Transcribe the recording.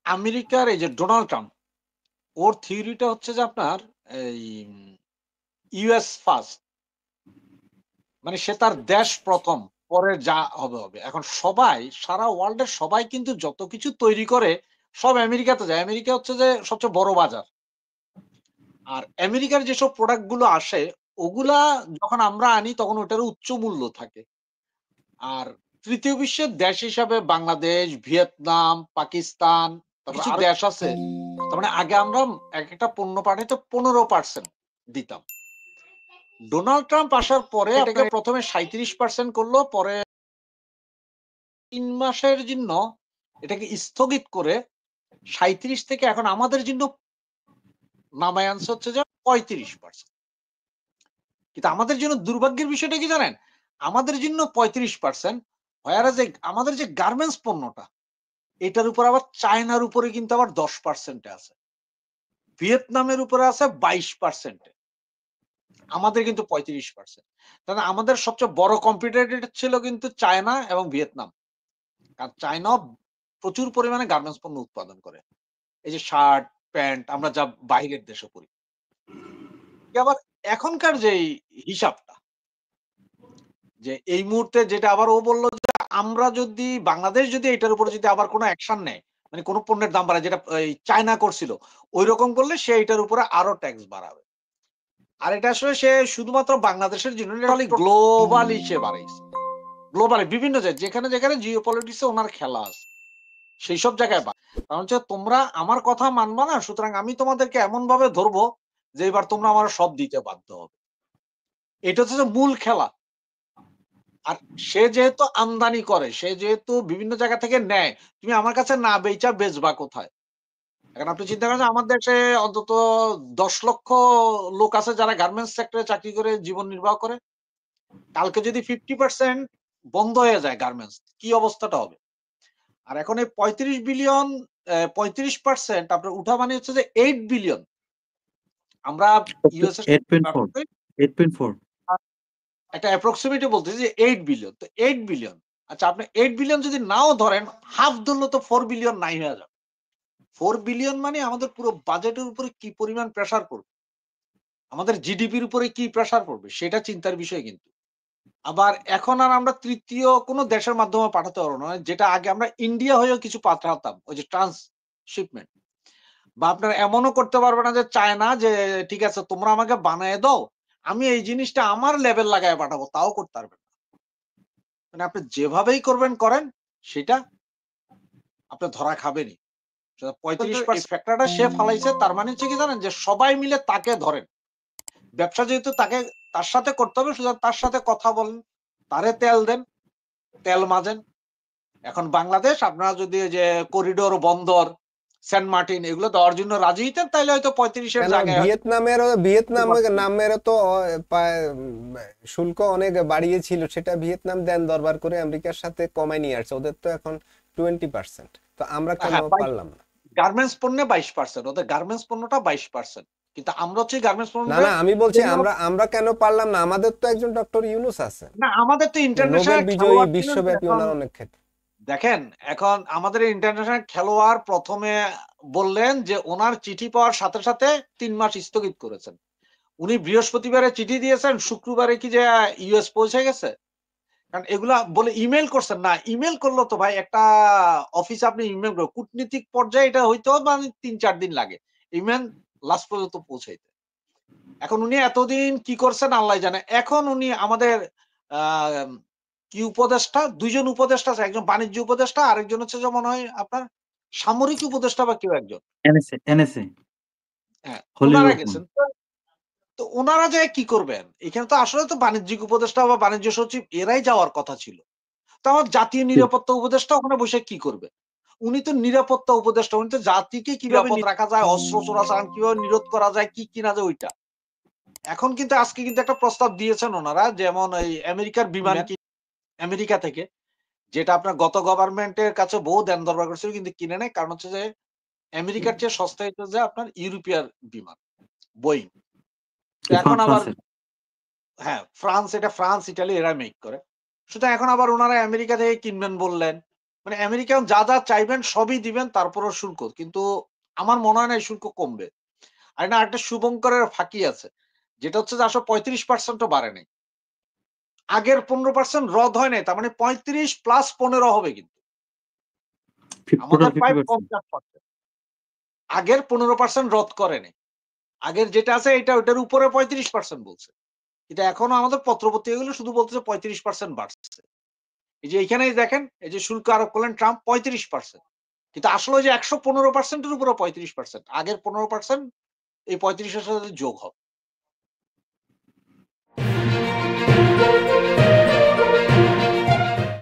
আমেরিকার এই যে ডোনাল্ড ট্রাম্প, ওর থিওরিটা হচ্ছে যে আপনার এই ইউএস ফার্স্ট, মানে সে তার দেশ প্রথম, পরে যা হবে হবে। এখন সবাই সারা ওয়ার্ল্ডের সবাই কিন্তু যত কিছু তৈরি করে সব আমেরিকাতে যায়। আমেরিকা হচ্ছে যে সবচেয়ে বড় বাজার। আর আমেরিকার যেসব প্রোডাক্ট গুলো আসে ওগুলা যখন আমরা আনি তখন ওটার উচ্চ মূল্য থাকে। আর তৃতীয় বিশ্বের দেশ হিসাবে বাংলাদেশ, ভিয়েতনাম, পাকিস্তান, তারপর কিছু দেশ আছে। তার মানে আগে আমরা একটা পণ্য পাঠাইতে 15% দিতাম। ডোনাল্ড ট্রাম্প আসার পরে এটাকে প্রথমে 37% করলো, পরে ৩ মাসের জন্য এটাকে স্থগিত করে ৩৭ থেকে এখন আমাদের জন্য নামায় আনছে হচ্ছে যে 35%। কিন্তু আমাদের জন্য দুর্ভাগ্যের বিষয়টা কি জানেন? আমাদের জন্য 35%, যে আমাদের যে গার্মেন্টস পণ্যটা এটার উপর আবার চায়নার উপরে কিন্তু আবার 10% আছে। ভিয়েতনামের উপরে আছে 22%। আমাদের কিন্তু 35%। তাহলে আমাদের সবচেয়ে বড় কম্পিটিটর ছিল কিন্তু চায়না এবং ভিয়েতনাম। কারণ চায়নাও প্রচুর পরিমাণে গার্মেন্টস পণ্য উৎপাদন করে। এই যে শার্ট, প্যান্ট আমরা যা বাইরের দেশে পড়ি। আবার এখনকার যেই হিসাবটা, যে এই মুহূর্তে যেটা আবার ও বলল যে আমরা যদি বাংলাদেশ যদি এটার উপরে যদি আবার কোনো অ্যাকশন নেয়, মানে কোন পণ্যের দাম বাড়ায় যেটা এই চায়না করছিল, ঐরকম করলে সে এটার উপরে আরো ট্যাক্স বাড়াবে। আর এটা আসলে সে শুধুমাত্র বাংলাদেশের জন্য গ্লোবালি সে বাড়াইছে। গ্লোবালি বিভিন্ন জায়গায় যেখানে যেখানে জিওপলিটিক্সে ওনার খেলা আছে সেই সব জায়গায় কারণ হচ্ছে তোমরা আমার কথা মানবা না, সুতরাং আমি তোমাদেরকে এমন ভাবে ধরবো যে এবার তোমরা আমার সব দিতে বাধ্য হবে। এটা হচ্ছে মূল খেলা। আর সে যেহেতু আমদানি করে, সে যেহেতু বিভিন্ন জায়গা থেকে নেয়, তুমি আমার কাছে না বেচা বেচবা কোথায়? এখন আপনি চিন্তা করেন আমার দেশে অন্তত 10 লক্ষ লোক আছে যারা গার্মেন্টস সেক্টরে চাকরি করে জীবন নির্বাহ করে। কালকে যদি 50% বন্ধ হয়ে যায় গার্মেন্টস, কি অবস্থাটা হবে? আর এখন এই 35 বিলিয়ন 35% আপনার উঠা মানে হচ্ছে যে 8 বিলিয়ন। আমরা ইউএস এর 8.4 8.4 একটা অ্যাপ্রক্সিমেটলি বলতেছি যে 8 বিলিয়ন। তো 8 বিলিয়ন, আচ্ছা আপনি 8 বিলিয়ন যদি নাও ধরেন, হাফ ধরলে তো 4 বিলিয়ন নাই হয়ে যাবে। 4 বিলিয়ন মানে আমাদের পুরো বাজেটের উপরে কি পরিমাণ প্রেসার পড়বে, আমাদের জিডিপির উপরে কি প্রেসার পড়বে সেটা চিন্তার বিষয় কিন্তু। আবার এখন আর আমরা তৃতীয় কোন দেশের মাধ্যমে পাঠাতে পারবো না, যেটা আগে আমরা ইন্ডিয়া হয়েও কিছু পাঠাতাম, ওই যে ট্রান্সশিপমেন্ট। বা আপনারা এমনও করতে পারবে না যে চায় না যে ঠিক আছে তোমরা আমাকে বানায় দাও, আমি এই জিনিসটা আমার লেভেল লাগায় পাঠাবো, তাও করতে পারবেন না। মানে আপনি যেভাবেই করবেন করেন, সেটা আপনি ধরা খাবেনই। 35% ফ্যাক্টরটা সে ফালাইছে, তার মানে হচ্ছে কি জানেন যে সবাই মিলে তাকে ধরেন। ব্যবসা যেহেতু তাকে তার সাথে করতে হবে, সুতরাং তার সাথে কথা বলেন, তারে তেল দেন, তেল মাজেন। এখন বাংলাদেশ আপনারা যদি যে করিডোর, বন্দর, সেন্ট মার্টিন এগুলো দেওয়ার জন্য রাজি হইতেন তাইলে হয়তো 35-এর জায়গায় ভিয়েতনামেরও তো শুল্ক অনেক বাড়িয়েছিল, সেটা ভিয়েতনাম দেন দরবার করে আমেরিকার সাথে কমায় নিয়ে আসছে, ওদের তো এখন 20%। তো আমরা কেন পারলাম না? গার্মেন্টস পণ্যে 22%, ওদের গার্মেন্টস পণ্যটা 22%, কিন্তু আমরা হচ্ছে গার্মেন্টস পণ্য। না না, আমি বলছি আমরা কেন পারলাম না? আমাদের তো একজন ডক্টর ইউনূস আছেন, না আমাদের তো নোবেল ইন্টারন্যাশনাল বিজয়ী, খেলোয়াড় ছিলেন। বিশ্বব্যাপী ওনার অনেক ক্ষেত্রে। দেখেন এখন আমাদের ইন্টারন্যাশনাল খেলোয়াড় প্রথমে বললেন যে ওনার চিঠি পাওয়ার সাথে সাথে 3 মাস স্থগিত করেছেন। উনি বৃহস্পতিবারে চিঠি দিয়েছেন, শুক্রবারে কি যে ইউএস পৌঁছে গেছে? কারণ এগুলা বলে ইমেল করছেন না, ইমেল করলো তো ভাই একটা অফিসে আপনি ইমেল করো, কূটনীতিক পর্যায়ে এটা হইতো মানে 3-4 দিন লাগে ইমেল লাস্ট পর্যন্ত পৌঁছাইতে। এখন উনি এতদিন কি করছেন আল্লাহ জানে। এখন উনি আমাদের কি উপদেষ্টা, 2 জন উপদেষ্টা আছে, একজন বাণিজ্য উপদেষ্টা, আরেকজন হচ্ছে যে মনে হয় আপনার সামরিক উপদেষ্টা বা কেউ একজন। এনএসএ হ্যাঁ, খলিল ওনারা রহমান। গেছেন। তো ওনারা যায় কি করবেন? এখানে তো আসলে তো বাণিজ্যিক উপদেষ্টা বা বাণিজ্য সচিব এরাই যাওয়ার কথা ছিল। তো আমার জাতীয় নিরাপত্তা উপদেষ্টা ওখানে বসে কি করবে? উনি তো নিরাপত্তা উপদেষ্টা, উনি তো জাতিকে কিভাবে রাখা যায়, অস্ত্র চোরাচালান কিভাবে নিরোধ করা যায়, কি কিনা যায় ওইটা। এখন কিন্তু আজকে কিন্তু একটা প্রস্তাব দিয়েছেন ওনারা, যেমন এই আমেরিকার বিমান আমেরিকা থেকে, যেটা আপনার গত গভর্নমেন্টের কাছে বহু দেন দরবার করছিল কিন্তু কিনে নেয়, কারণ হচ্ছে যে আমেরিকার চেয়ে সস্তা হচ্ছে যে আপনার ইউরোপিয়ার বিমান বোয়িং। তো এখন আবার হ্যাঁ ফ্রান্স, এটা ফ্রান্স ইটালি এরা মেক করে। সুতরাং এখন আবার ওনারা আমেরিকা থেকে কিনবেন বললেন। মানে আমেরিকান যা যা চাইবেন সবই দিবেন, তারপরও শুল্ক, কিন্তু আমার মনে হয় না এই শুল্ক কমবে। আর না, একটা শুভঙ্করের ফাঁকি আছে, যেটা হচ্ছে যে আসলে 35%ও বাড়ে নাই, আগের 15% রদ হয় নাই, তার মানে 35 প্লাস 15 হবে, কিন্তু টোটাল আমাদের প্রায় 50%। 50%। আগের 15% রদ করে নাই, আগের যেটা আছে এটা ওটার উপরে 35% বলছে, কিন্তু এখনো আমাদের পত্রপত্রিকাগুলো শুধু বলতেছে 35% বাড়ছে। এই যে এইখানেই দেখেন, এই যে শুল্ক আরোপ করলেন ট্রাম্প 35%, কিন্তু আসলে ওই যে 115%-এর উপরে 35%, আগের 15% এই 35-এর সাথে যোগ হবে।